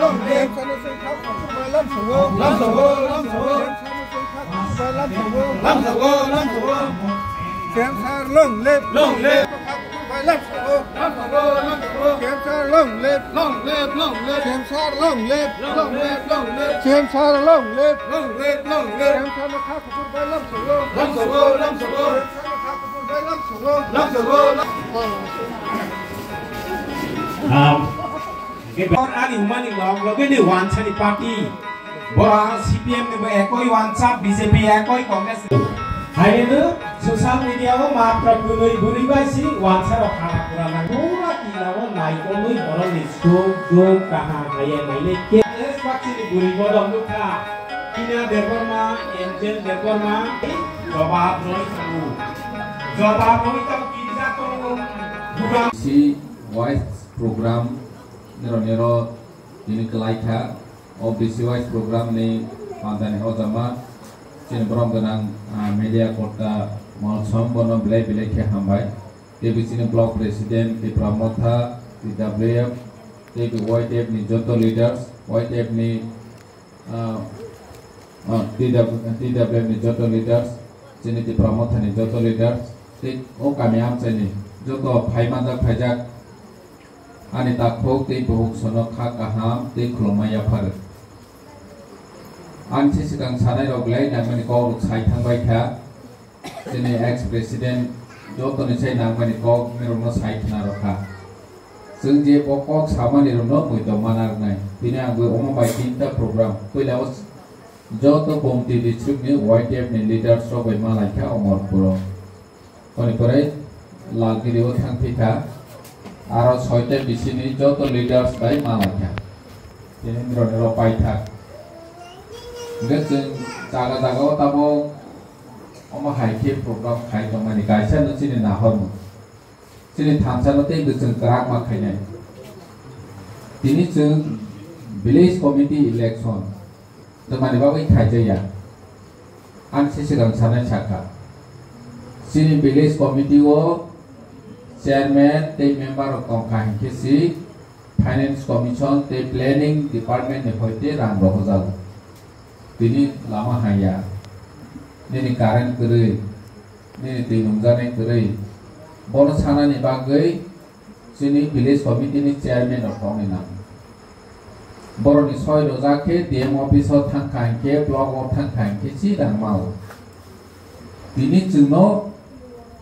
lông liệp lâm sầu lâm sầu lâm sầu lâm sầu lâm sầu kiếm sa lông liệp lâm sầu kiếm sa lông liệp kiếm sa lông liệp kiếm sa lông liệp kiếm sa nó khác của tôi lâm sầu lâm sầu lâm sầu cái bọn anh yêu mình lòng rồi cái điều hoàn thành party, bọn CPM này bây giờ coi hoàn sát BJP coi Congress, hay nữa social media của mà tập người buri bay si hoàn sát ở khana pura là pura kila वो नाई को लोग बड़ा निष्ठो जो कहाँ गए नहीं के इस बात से buri बड़ा हम लोग का किन्या देखो माँ एंजल देखो माँ जवाब नहीं तब किया तो si voice program nero ini kelaika OBC voice program ni pandai ojama sini berom dengan media kota malsam bono belai ke hambai di sini block president di pramotha di WF di YTF ni joto leaders YTF ni TWF ni joto leaders sini di pramotha ni joto leaders di kami am sini joto phaimanda phajak ani takhok te bohuk sono kha kaham te khulmaya phar an se sikang sanai rok lai nangmani ko sai thangbai kha sini ex president joto ni sai nangmani ko merono sai thana rokha sung je pokok samani rono muito manar nai tini anggo oma bai tinta program poila joto bomti district ni YTF ni leaders ro bai malai kha omor puro oni pore lagiri o thangpika aro 6টা বিসিনি যত leaders by মালাকা কেন্দ্র নেরো পাইথা গেছেন জায়গা জায়গাও তাবো অমা হাইকে প্রোগ্রাম খাই দমানি গাইছা নচিনি নাহরম চিনি থামসানতে গেছেন গ্রাক মা খাইনাই তিনি जों ভিলেজ কমিটি ইলেকশন দমানি বাবৈ খাইজায়া आनसे सिगां सानाय साखा चिनि ভিলেজ কমিটি ও Chairman, the member of Kongkasi, Finance Commission, the Planning Department, the Hoite Ram Rohozal. Tini lama haya, nini karen kiri, nini tinungzane kiri. Bonus hana ni bagai, sini village committee ni chairman of Kongina. Boron ni soy rozake, DM office of Tangkangke, blog of Tangkangke, si dan mau. Tini juno.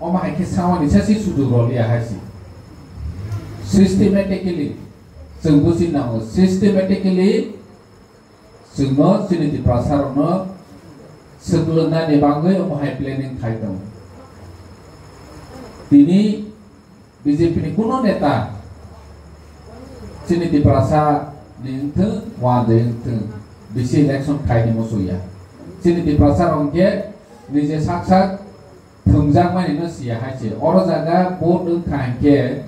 Oma hai ke sawan ni sasi sudu roli ahasi systematically sunggusi namo systematically sungno sini di prasarono sebelumnya ni bangai oma hai planning khai dong tini BJP ni kuno neta sini di prasa ni ente wade ente bisi election khai ni musuya sini di prasarong ke ni je sak thungjang mani no sia haise oro jaga board ung khangke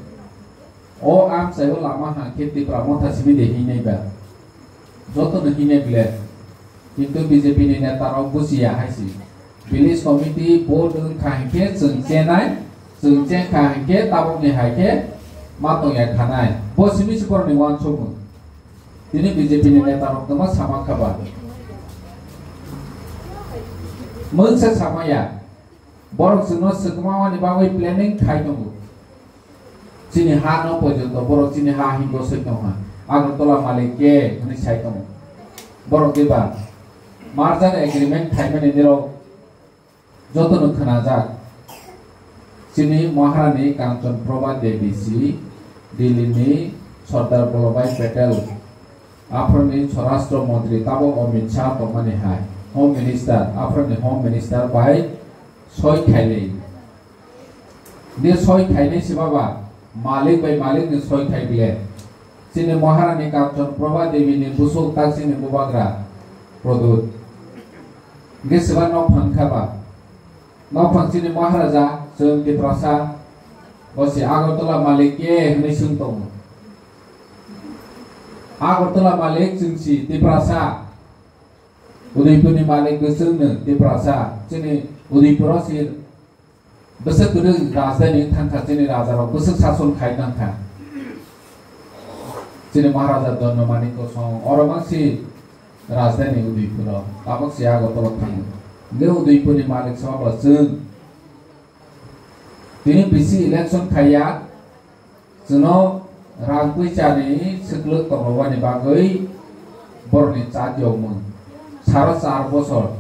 o am sayo lama hangke ti pramotha sibi dehi nei ba joto no hine bile kintu BJP ni neta ro busia haise village committee board ung khangke chungche khangke tabok ni haike matong ya khanai bo sibi sikor ni wan chomu tini BJP ni neta ro tama sama khaba mun se samaya borok sino sekmawa ni bangoi planning khai tongo chini ha no pojonto borok chini ha hingo sektonga agartola malike ni sai tongo borok deba marjan agreement khai mani niro jotono khana jak chini maharani Kanchan Prabha Devi si Delhi ni Sardar Vallabhbhai Patel aproni Swarashtra Mantri tabo Amit Shah tomani hai Home Minister aproni Home Minister by soy khaile de soy khaile sibaba malik by malik ni soy khaibile sini maharani Kanchan Prabha Devi ni busuk tak sini bubagra produt ge siba no phangkhaba no phang sini maharaja जों di prasa bosi Agartala malik ke ni sungtong Agartala malik jungsi di prasa Udaipur ni malik gesungno di prasa sini Udaipur sir besar tu rajdhani thangka sini raja ro besar sason khai thangka sini Maharaja Dhanamani ko song orang masih rajdhani Udaipur tabak si Agartala thang le Udaipur ni malik sabab jeng tini bisi election khaya jono rangpui chani sekluk tongrobani bagai borni chadiomon sara 4 bosor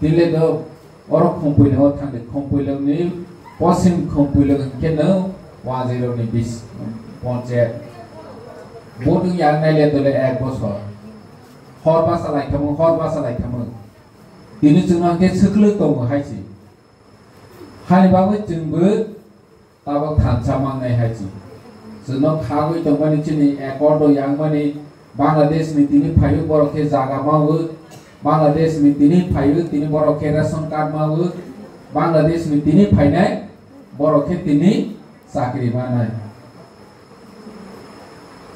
tile do orang kumpul ni thang de kumpul ni posim kumpul kena wajib ni bis ponce bodung yang nilai dole 1 bosor hor basalai kamu ini cuma ke sekeluk tongo haji hari bawa jengbe tabak thansa mangai haji jono khagoi tongmani chini accord yang mani Bangladesh ni tini phayu borok ke jaga mau Bangladesh ni tini phayu tini borok ke ration card mau Bangladesh ni tini phainai borok ke tini sakri manai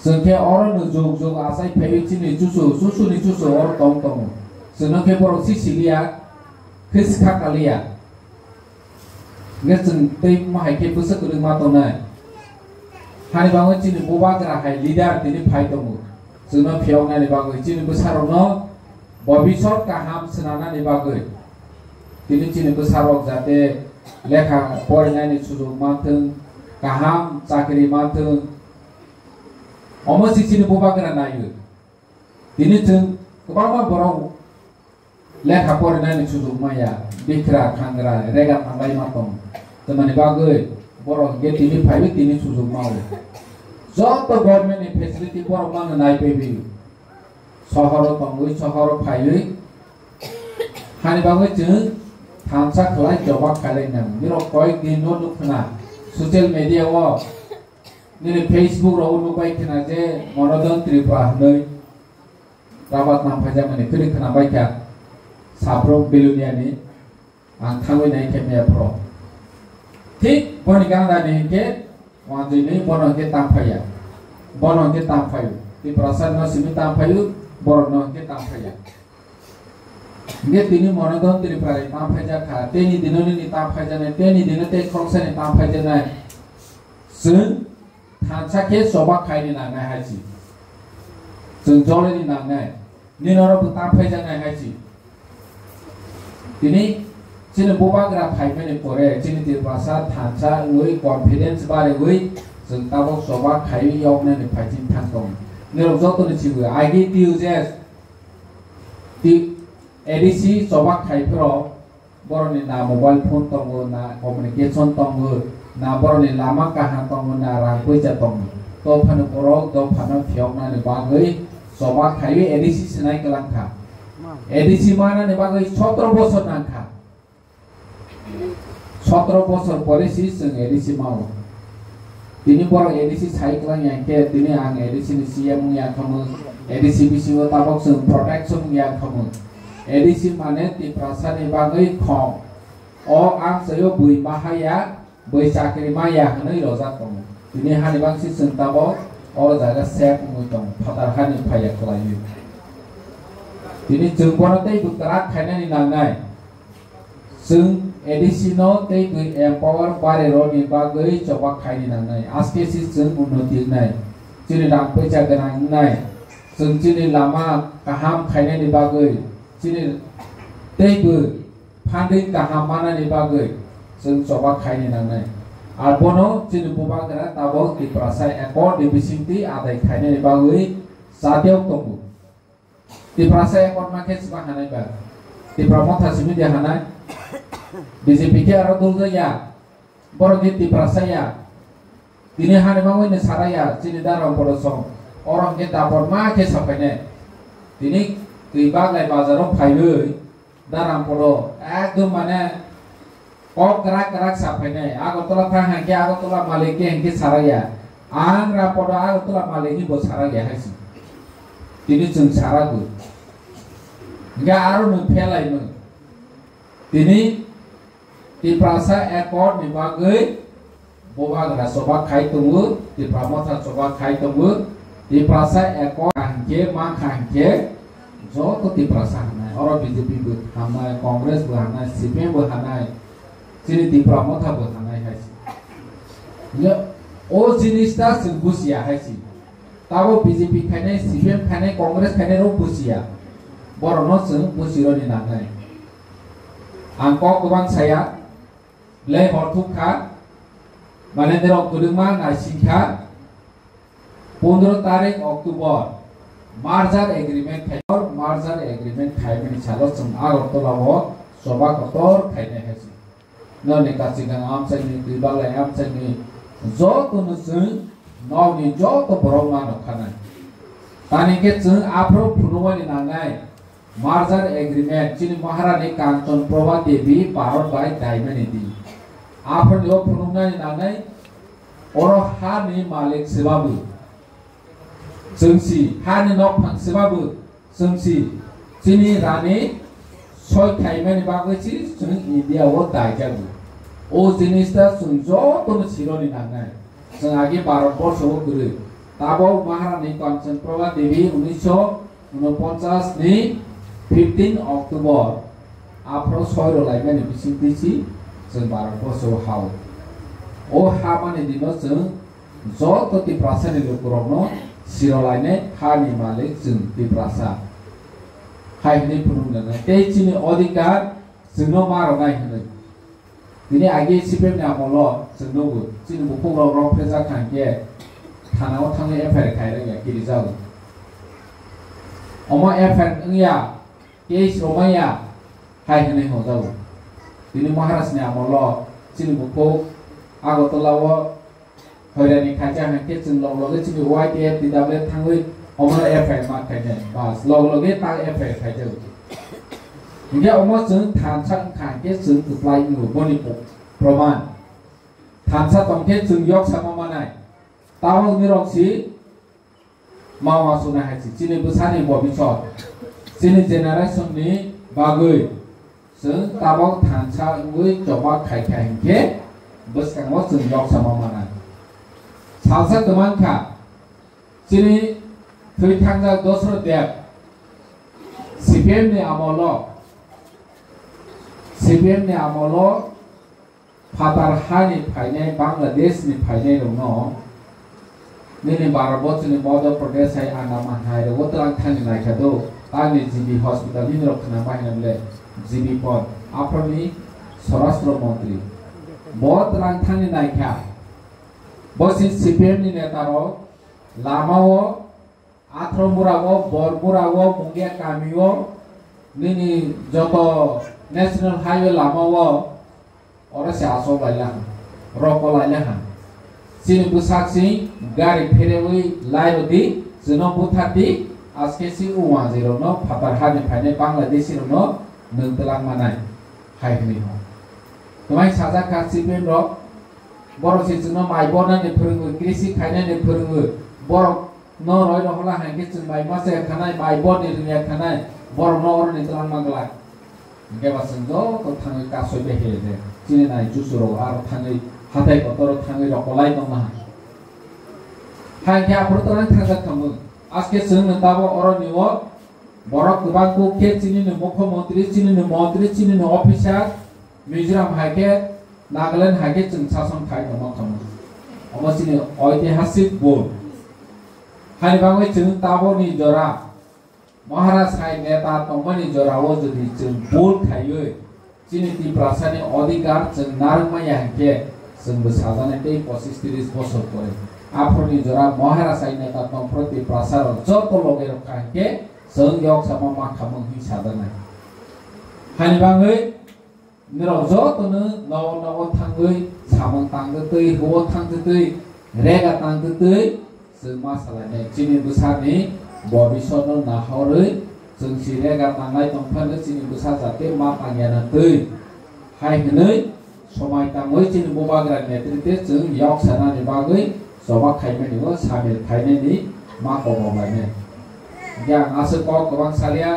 sengke orang nu jog asai phayu chini susu ni orang tong jono ke borok sisilia khiska kalia ngeseng tei mahai ke pusak rumah tonai hari bangun cini boba kerahai leader tini phai tongu jono phiong na ni bagai cini besarono bobisor kaham senana ni bagai tini cini besarok jate lekha porinai ni sujug mathung kaham chakri mathung omasi cini boba kera nayu tini jeng kebama borong lekha porinai ni sujug maya bikra khangra rega thambai matong temani bagai borong ge tini phai tini sujug mau joto government ni facility borong mang nai pebi sohor tongui sohor phai hani bagai jeng thamsa khlai jobak khalai nam niro koi din no dukna social media wo nini Facebook ro nubai khna je Monodon Tripura nei rabat nam phaja mani kri khna bai kya sapro belunia ni ang thangoi nai kemya pro ठीक बनी गांधा ने के वहाँ जो नहीं बनो के तांफाया बनो के तांफायु ती प्रसाद न सिमी तांफायु बनो के तांफाया ये तीनी मनोदन तेरी प्रारी तांफाया खा तेनी दिनों ने तांफाया ने तेनी दिनों ते खोंसे ने तांफाया ने सुन थांचा के सोबा खाई ने ना है ची सुन जोले ने ना है निनोरो तांफाया ने है ची तीनी Cina boba gra phai mene pore cini ti prasad thansa ngui confidence bare ngui jeng tabok soba khai yok ne phai chin thang tong nerok joto ni chibu id uses ti edc soba khai pro boroni na mobile phone tongo na communication tongo na boroni lama kahan tongo na rangpui ja tongo to phanu poro to phanu phiok na ni bagui soba khai edc sinai kalang kha edc mana ni bagui 17 bosor nang kha 17 বছর পরে সিং এডিসি মাও তিনি বড় এডিসি সাইক্লাং ইয়াকে তিনি আং ADC ni CM ya kamu ADC বিসিও তাবক সং প্রটেকশন ya kamu এডিসি মানে তি প্রাসানি বাগৈ খং ও আং সয়ো বুই মাহায়া বৈ চাকরি মায়া হनै রজা কম তিনি হানি বাংসি সং তাবক অর জায়গা সেক মুই দং ফাতার হানি ফায়া খলায়ু তিনি जों বনতেই বুতরা খাইনানি নাংনাই जों एडिसिनो ते दुई एम्पावर बारे रोनी बागै चबा खाइनि नांनाय आस्के सि जों उन्नति नाय चिनि दाम पैसा गोनां नाय जों चिनि लामा गाहाम खाइनायनि बागै चिनि तेबो फान्दै गाहाम मानानि बागै जों चबा खाइनि नांनाय आर बनो चिनि बुबा गरा ताबो कि प्रासाय एकॉर्ड डिबिसिंति आदाय खाइनायनि बागै सादेव तंगु ति प्रासाय एकॉर्ड माके सिबा हानाय बा ति प्रमथा सिमि दे हानाय BJP ke arah dulu ya, baru di prasaya, ini hari mau ini saraya, sini dalam polosong, orang kita perma ke sampai ne, ini tiba lagi bazarom payui, dalam polo, itu mana, kok gerak sampai ne, aku telah tahan ke, aku telah maliki yang ke saraya, angra polo aku telah maliki bos saraya hasil, ini jeng saragu, enggak aru nupelai nu, ini di prasa ekor ni bagai boba gera soba khai tunggu di pramotha soba khai tunggu di prasa ekor kangke ma kangke jo to di prasa na oro BJP bu hamai Congress bu hamai CPM bu hamai sini di pramotha bu hamai haisi ya o jinista sungguh sia haisi tabo BJP khainai CPM khainai Congress khainai ro busia borono जों बुजिरनि नांनाय आं को गोबां साया ले हरथुखा माने देरो गुदुमा नासिखा 15 तारिख अक्टोबर मार्जार एग्रीमेंट खाइबनि सालो जों आगरतलाव सभा कतर खाइने हेसि ननि कासिगां आमसाइनि दिबालाय आमसाइनि जतनो जों नौनि जत बरमा नखानाय तानिके जों आफ्रो फुनुवानि नांनाय मार्जार एग्रीमेंट चिनि महारानी कांचन प्रभा देवी भारत बाय दाइमानि दि आफ्रो फुनुनानि नांनाय अर हानि मालिक सेबाबु जोंसि हानि न फांसेबाबु जोंसि चिनि रानी सय थाइमानि बागैसि जों इंडियाव दाइजागु ओ जिनिसटा जों जतनो सिरनि नांनाय जों आगे भारतबर्षआव गुरु ताबो महारानी कांचन प्रभा देवी 1949 नि 15 अक्टोबर आफ्रो सयरो लाइमानि बिसिंतिसि जों भारतबर्षआव हाव ओ हामानि दिनो जों जत तिप्रासानि लोकरनो सिरलाइने हानि मालिक जों तिप्रासा हाइनि फुनुंगना तेचिनि अधिकार जोंनो मारनाय होनो दिनै आगे सिपेम नामल जोंनोबो चिनि बुखुराव रं फेजा खांके थानाव थाङो एफआइआर खायरया गिरि जागो अमा एफआइआर ओंया केस रमाया हाइ होनाय हो जागो दिनै महाराजनि आमल चिनि बुखौ आगरतलाव हयरानि खाजा हांके जों लगे चिनि वाइटीएफ दिदाबले थाङै अमनो एफआइआर मा खायने बास लगे ता एफआइआर खायजागो इनके अमो जों थानसा खांके जों दुप्लाइ बनि प्रमाण थानसा तंके जों yok samamaनाय ताव निरक्सि मावा सुना हायसि चिनि बुसानि बबिचर चिनि जेनारेशननि बागै जों ताव थानसा उइ जबा खायखायके बसकांव जों yok samamaनाय सालसा गमानखा चिनि थैथांजा दसरो देब CPM नि आमल फादार हानि फाइनाय बांलादेश नि फाइनाय दंनो निनि भारतबर्षनि मध्य प्रदेश हाय आन्दामान हाय रगतलां थांनि नायखादो तानि जीबी हॉस्पिटल नि रखना बाहिनले जीबी पद आफ्रोनि स्वराष्ट्र मंत्री बतलां थांनि नायखा बसि CPM नि नेतारो लामाओ आथ्रमुराओ बरमुराओ मुंगिया कामिओ निनि जत नेशनल हाईवे लामाओ और से आसो लाइला रको लाइला हा चिनि बुसाक्सि गाड़ी फेरेवै लाइबदि जनो बुथाति आसकेसि उवा जेरो न फातार हानि फाइने बांलादेशी नो नंतलां मानाय हाइनि हो तमाय साजा CPM रो बरसे जनो माइबनानि फोरोङो कृषि खायनानि फोरोङो बर न रय रहला हांके जों माइ मासे खानाय माइबनि रिया खानाय बर न अरनि तलां मांगला गेबासों ज तो थाङै कासय बेहे दे चिनि नाय जुसुरो आरो थाङै हाथाय कतर थाङै रकलाय दंना हांके आफरतनाय थांगा खामो आजके जों नताबो अरनिओ बरक गोबांखौ के चिनि मुख्यमंत्री चिनि मंत्री चिनि अफिसार मिजोराम हाइके नागालैंड हाइके जों शासन खाय दमा खामो अमसिनि ऐतिहासिक बोर्ड हाय बाङै जों ताबोनि जरा महाराज हाय नेता तंमनि जराव जदि जों बोल खायो चिनि तिप्रासानि अधिकार जों नारमाया हांके जों बसाजाने 25-30 बছর পরে आफ्रोनि जरा महाराज हाय नेता तंम प्रति प्रासार जत लगे रखांके जों yok sama माखामो हि साजानाय हाय बाङै निराव जतनो नव थाङै सामं थांगतै हो थांगतै रेगा थांगतै जों मा सालायनाय चिनि बुसानि बबिसनो नाहरै जों सिरेगा थांनाय दंफानो चिनि बुसा जाते मा तांयाना तै हाय हनै समाय ताङै चिनि बबाग्रा नेतृत्वे जों yok सानानि बागै सभा खायमेनिबो सामिल खायनायनि मा कबलायने या आसे क गोबां सालिया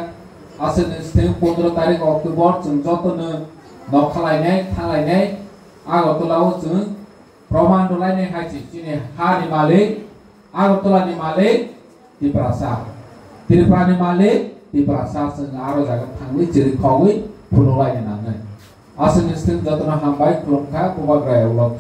आसे निस्थिं 15 तारिख अक्टोबर जों जतनो नखालायनाय थांलायनाय आगरतलाव जों प्रमाण दलायनाय हायसि चिनि हानि मालिक आगरतलानि मालिक तिप्रासा त्रिपुरानि मालिक तिप्रासा जों आरो जागोन थाङै जेरै खावै फुनुलायनो नांनाय आसे निस्थिं जतनो हामबाय खुलुमखा बबाग्रायाव लथ